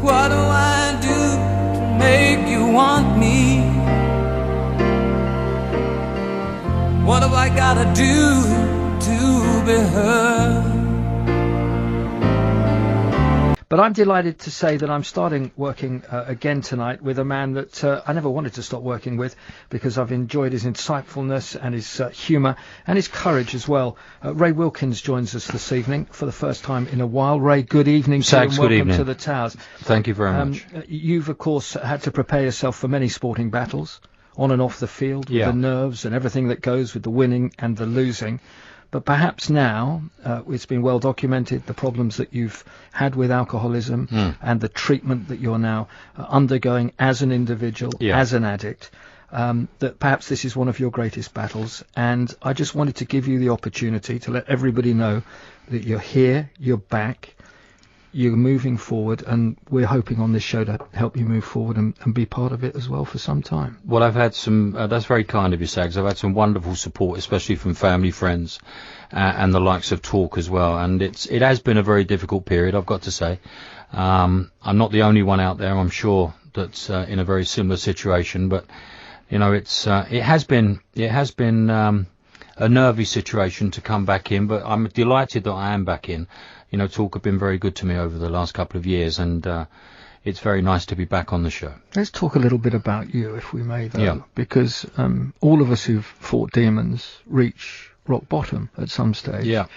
what do I do to make you want me? What have I gotta do to be heard? But I'm delighted to say that I'm starting working again tonight with a man that I never wanted to stop working with, because I've enjoyed his insightfulness and his humour and his courage as well. Ray Wilkins joins us this evening for the first time in a while. Ray, good evening to you and welcome to the Towers. Thank you very much. You've, of course, had to prepare yourself for many sporting battles on and off the field, with the nerves and everything that goes with the winning and the losing. But perhaps now, it's been well documented, the problems that you've had with alcoholism and the treatment that you're now undergoing as an individual, as an addict, that perhaps this is one of your greatest battles. And I just wanted to give you the opportunity to let everybody know that you're here, you're back, you're moving forward, and we're hoping on this show to help you move forward and be part of it as well for some time. Well, I've had some, that's very kind of you, Sags. I've had some wonderful support, especially from family, friends, and the likes of Talk as well. And it has been a very difficult period, I've got to say. I'm not the only one out there, I'm sure, that's in a very similar situation. But, you know, it has been a nervy situation to come back in, but I'm delighted that I am back in. You know, Talk have been very good to me over the last couple of years, and it's very nice to be back on the show. Let's talk a little bit about you, if we may, though, because all of us who've fought demons reach rock bottom at some stage. Yeah.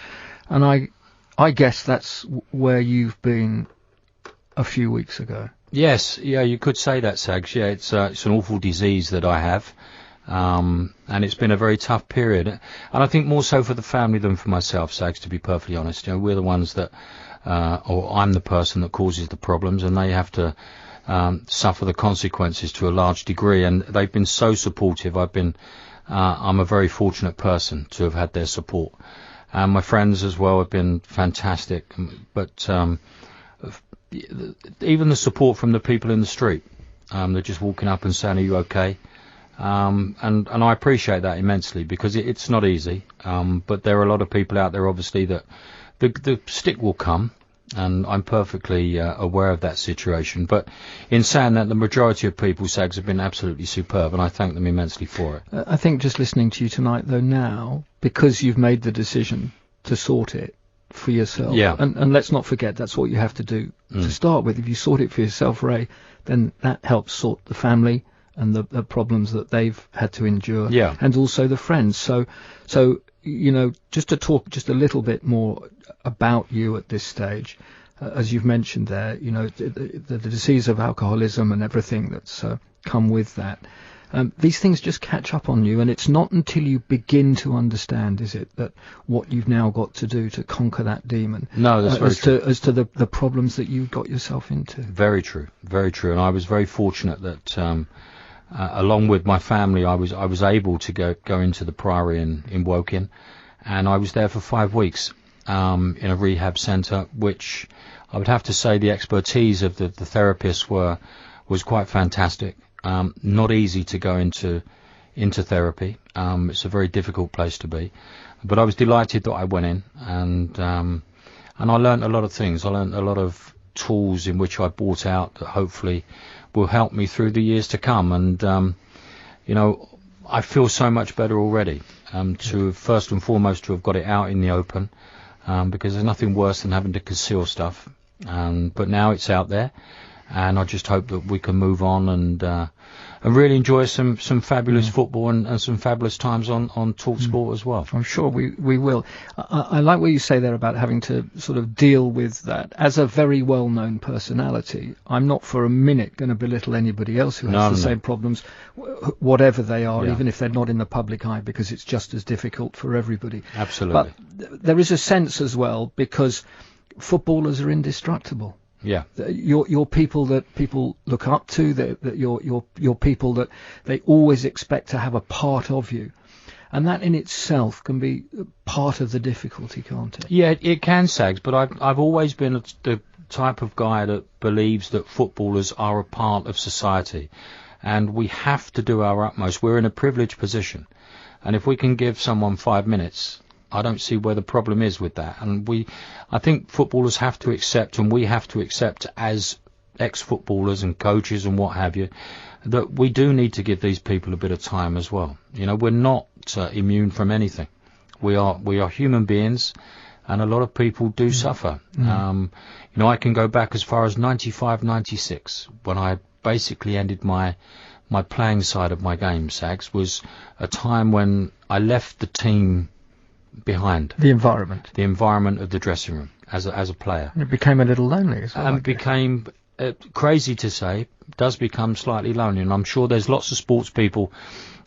And I guess that's where you've been a few weeks ago. Yes, yeah, you could say that, Sags. Yeah, it's an awful disease that I have. And it's been a very tough period, and I think more so for the family than for myself, Sags, to be perfectly honest. You know, we're the ones that, or I'm the person that causes the problems, and they have to suffer the consequences to a large degree. And they've been so supportive. I'm a very fortunate person to have had their support, and my friends as well have been fantastic. But even the support from the people in the street, they're just walking up and saying, "Are you okay?" And I appreciate that immensely, because it's not easy. But there are a lot of people out there, obviously, that the stick will come, and I'm perfectly aware of that situation. But in saying that, the majority of people, Sags, have been absolutely superb, and I thank them immensely for it. I think just listening to you tonight, though, now, because you've made the decision to sort it for yourself, and let's not forget, that's what you have to do to start with. If you sort it for yourself, Ray, then that helps sort the family and the problems that they've had to endure, and also the friends. So, you know, just to talk just a little bit more about you at this stage, as you've mentioned there, you know, the disease of alcoholism and everything that's come with that. These things just catch up on you, and it's not until you begin to understand, is it, that what you've now got to do to conquer that demon. No, that's very true. As to the problems that you got yourself into. Very true, very true. And I was very fortunate that along with my family, I was able to go into the Priory in Woking, and I was there for 5 weeks in a rehab centre, which I would have to say the expertise of the therapists was quite fantastic. Not easy to go into therapy. It's a very difficult place to be, but I was delighted that I went in, and I learned a lot of things. I learned a lot of tools in which I brought out that hopefully will help me through the years to come. And you know, I feel so much better already, to first and foremost to have got it out in the open, because there's nothing worse than having to conceal stuff, but now it's out there, and I just hope that we can move on and really enjoy some fabulous football and some fabulous times on talkSPORT as well. I'm sure we will. I like what you say there about having to sort of deal with that. As a very well-known personality, I'm not for a minute going to belittle anybody else who has the same problems, whatever they are, even if they're not in the public eye, because it's just as difficult for everybody. Absolutely. But there is a sense as well, because footballers are indestructible. Yeah, you're people that people look up to. That you're people that they always expect to have a part of you, and that in itself can be part of the difficulty, can't it? Yeah, it can, Sags. But I've always been the type of guy that believes that footballers are a part of society, and we have to do our utmost. We're in a privileged position, and if we can give someone 5 minutes, I don't see where the problem is with that. And I think footballers have to accept, and we have to accept as ex-footballers and coaches and what have you, that we do need to give these people a bit of time as well. You know, we're not immune from anything. We are human beings, and a lot of people do suffer. You know, I can go back as far as 95, 96, when I basically ended my playing side of my game. Sags was a time when I left the team behind. The environment of the dressing room as a player. And it became a little lonely as well. And it became, crazy to say, does become slightly lonely. And I'm sure there's lots of sports people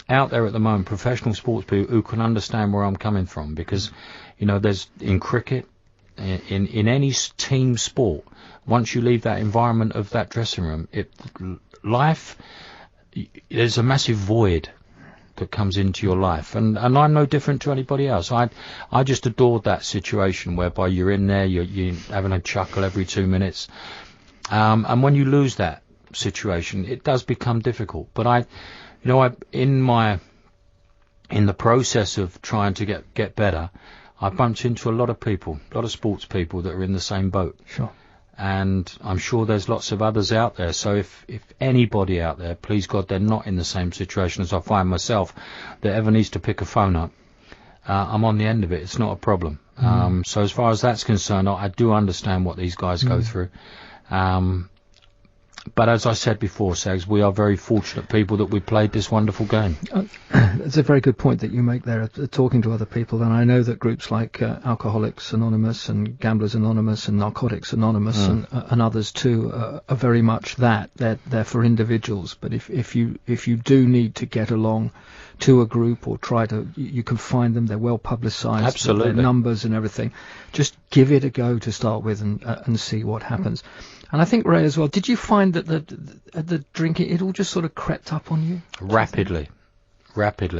out there at the moment, professional sports people, who can understand where I'm coming from, because, you know, there's in cricket, in any team sport, once you leave that environment of that dressing room, there's a massive void that comes into your life, and I'm no different to anybody else. I just adored that situation whereby you're in there, you're having a chuckle every 2 minutes, and when you lose that situation, it does become difficult. But in the process of trying to get better, I bumped into a lot of people, a lot of sports people that are in the same boat. Sure. And I'm sure there's lots of others out there. So if anybody out there, please God, they're not in the same situation as I find myself, that ever needs to pick a phone up, I'm on the end of it. It's not a problem. So as far as that's concerned, I do understand what these guys go through. But as I said before, Sags, we are very fortunate people that we played this wonderful game. It's a very good point that you make there, talking to other people. And I know that groups like Alcoholics Anonymous and Gamblers Anonymous and Narcotics Anonymous and others too are very much that. They're for individuals. But if you do need to get along to a group or try to, you can find them. They're well publicised. Absolutely. Their numbers and everything. Just give it a go to start with and see what happens. And I think, Ray, as well, did you find that the drinking, it all just sort of crept up on you? Rapidly.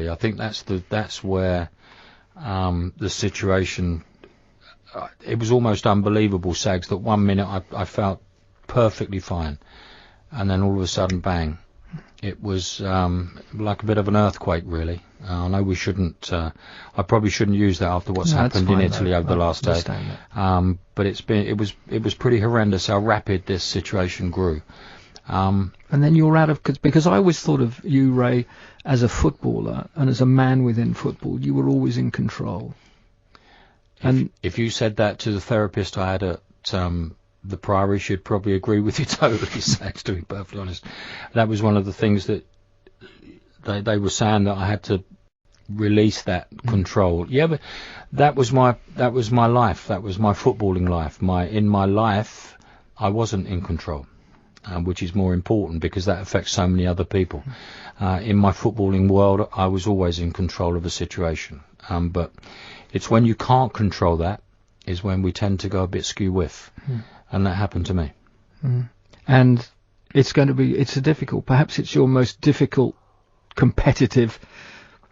I think that's where the situation, it was almost unbelievable, Sags, that 1 minute I felt perfectly fine, and then all of a sudden, bang. It was like a bit of an earthquake, really. I know we shouldn't. I probably shouldn't use that after what's happened in Italy over the last day. But it was pretty horrendous how rapid this situation grew. And then you're out of, because I always thought of you, Ray, as a footballer and as a man within football. You were always in control. If you said that to the therapist I had at the Priory, should probably agree with you totally, Sags, to be perfectly honest. That was one of the things that they were saying, that I had to release that control. Yeah, but that was my life. That was my footballing life. In my life, I wasn't in control, which is more important because that affects so many other people. In my footballing world, I was always in control of a situation. But it's when you can't control that is when we tend to go a bit skew-whiff. And that happened to me. And it's a difficult, perhaps it's your most difficult competitive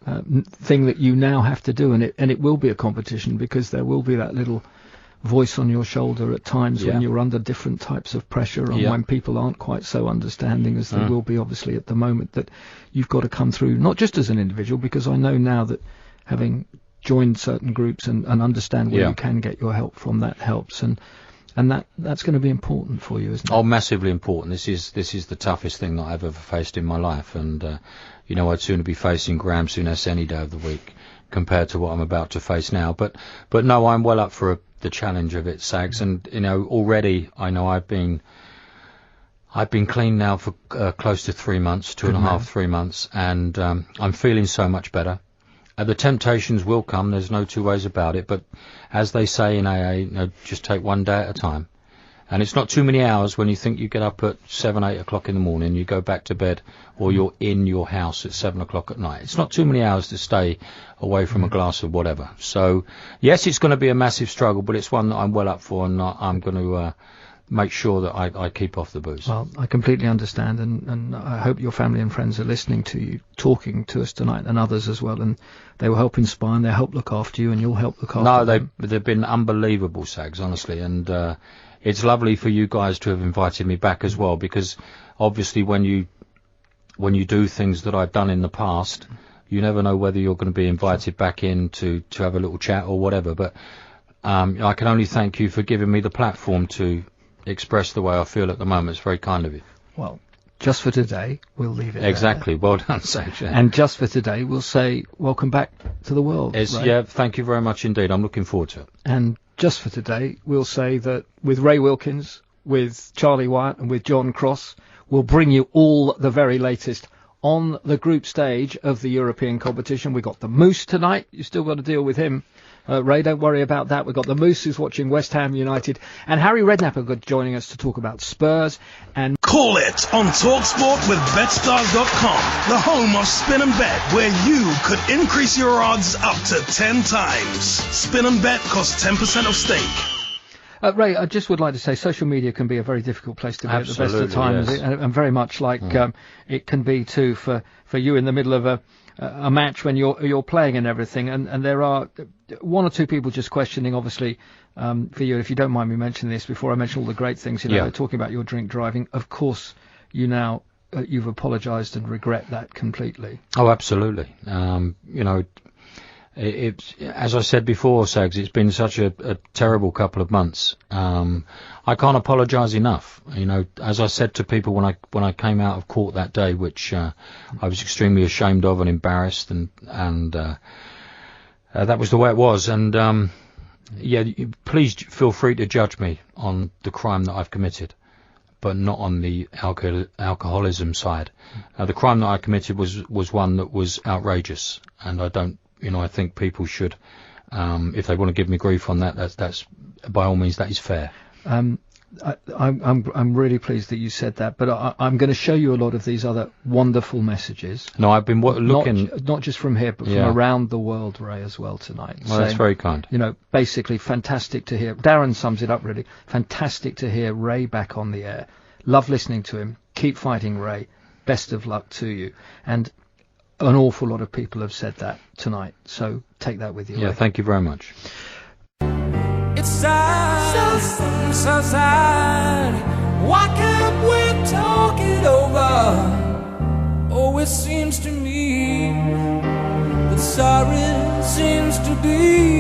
thing that you now have to do, and it will be a competition, because there will be that little voice on your shoulder at times when you're under different types of pressure, and when people aren't quite so understanding as they will be obviously at the moment, that you've got to come through, not just as an individual, because I know now that having joined certain groups and understand where you can get your help from, that helps, and that's going to be important for you, isn't it? Oh, massively important. This is the toughest thing that I've ever faced in my life, and I'd sooner be facing Graham Souness any day of the week compared to what I'm about to face now. But no, I'm well up for the challenge of it, Sags, and already I know I've been clean now for close to 3 months, 2.5, 3 months, and I'm feeling so much better. The temptations will come, there's no two ways about it, but as they say in AA, just take one day at a time. And it's not too many hours when you think you get up at 7, 8 o'clock in the morning, you go back to bed, or you're in your house at 7 o'clock at night. It's not too many hours to stay away from a glass of whatever. So, yes, it's going to be a massive struggle, but it's one that I'm well up for, and I'm going to make sure that I keep off the booze. Well, I completely understand, and I hope your family and friends are listening to you, talking to us tonight, and others as well, and they will help inspire, and they'll help look after you, and you'll help look after them. No, they've been unbelievable, Sags, honestly, and it's lovely for you guys to have invited me back as well, because obviously when you do things that I've done in the past, you never know whether you're going to be invited back in to have a little chat or whatever, but I can only thank you for giving me the platform to express the way I feel at the moment. It's very kind of you. Well, just for today, we'll leave it exactly. there. Well done, Saggers. And just for today, we'll say welcome back to the world. Ray. Yeah, thank you very much indeed. I'm looking forward to it. And just for today, we'll say that with Ray Wilkins, with Charlie Wyatt and with John Cross, we'll bring you all the very latest on the group stage of the European competition. We've got the Moose tonight. You've still got to deal with him. Ray, don't worry about that. We've got the Moose who's watching West Ham United, and Harry Redknapp joining us to talk about Spurs. And call it on talkSPORT with BetStars.com, the home of Spin and Bet, where you could increase your odds up to 10 times. Spin and Bet costs 10% of stake. Ray, I just would like to say social media can be a very difficult place to be at the best of times, yes. and very much like it can be too for you in the middle of a match when you're playing and everything. And there are one or two people just questioning, obviously, for you. If you don't mind me mentioning this before I mention all the great things, talking about your drink driving. Of course, you've apologised and regret that completely. Oh, absolutely. It's as I said before, Sags, it's been such a terrible couple of months. I can't apologise enough. As I said to people when I came out of court that day, which I was extremely ashamed of and embarrassed, and that was the way it was. And please feel free to judge me on the crime that I've committed, but not on the alcoholism side. The crime that I committed was one that was outrageous, and I don't. I think people should, if they want to give me grief on that, that's by all means, that is fair. I'm really pleased that you said that, but I'm going to show you a lot of these other wonderful messages. No, I've been looking, not just from here, but from around the world, Ray, as well tonight. Well, saying, that's very kind. Basically, fantastic to hear. Darren sums it up really. Fantastic to hear Ray back on the air. Love listening to him. Keep fighting, Ray. Best of luck to you. And an awful lot of people have said that tonight, so take that with you. Yeah, Ray. Thank you very much. It's sad, so sad. Why can't we talk it over? It seems to me that sorry seems to be